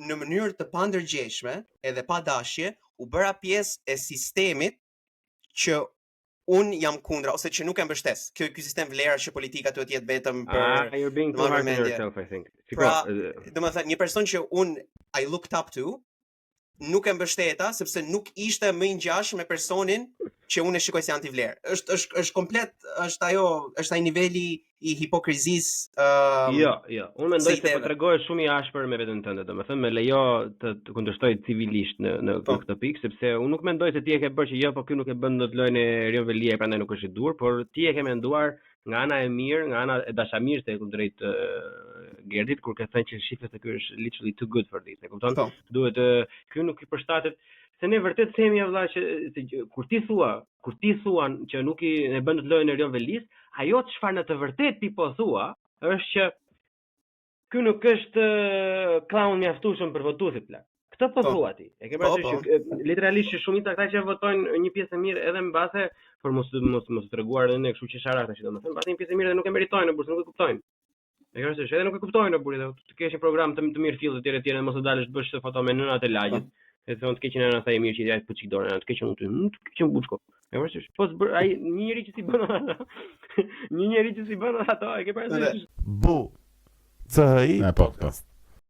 në mënyrë të pandërgjeshme edhe pa dashje u bëra pjesë e sistemit që un jam kundra ose që nuk e mbështes. Ky sistem vlerash që politika duhet të jetë vetëm për you're being too hard on yourself, I think. Pra, domethënë një person që un I looked up to nuk e mbështeta sepse nuk ishte më i ngjashëm me personin që unë e shikoj si antivlerë. Është komplet, është ai niveli i hipokrizisë. Jo. Unë mendoj se po tregohesh shumë i ashpër me veten tënde, domethënë me lejo të kundërshtoj civilisht në këtë pikë, sepse unë nuk mendoj se ti e ke bërë që jo, po ky nuk e bën dot lojën e Rion Velia, prandaj nuk është i dur, por ti e ke menduar nga ana e mirë, nga ana e dashamirëse drejt Gerdit, kur ke thënë që shifet e ky është literally too good for this. E kupton? Duhet ky nuk I përshtatet. Se ne vërtet themi vëlla që kur ti thuan që nuk e bën të lojën e Rion Velis, ajo çfarë në të vërtetë ti po thua është që ky nuk është clown mjaftueshëm për votuesit plak. Këtë po thua ti. E ke parasysh që literalisht shumica ata që votojnë një pjesë e mirë edhe mbase por mos treguar edhe ne kështu që shara tash domethënë mbase një pjesë e mirë dhe nuk e meritojnë në burse, nuk e kuptojnë. E ke parasysh edhe nuk e kuptojnë në burse, të kesh një program të mirë fill të tjerë mos të dalësh të bësh foto me nënat e lagjit. E thonë të keqin ana sa e mirë që ai puçi dorën, të keqin unë, të keqin buçko. E vërtetë. Po ai një njeri që si bën ato. Një njeri që si bën ato, e ke parasysh? Bu. CI podcast.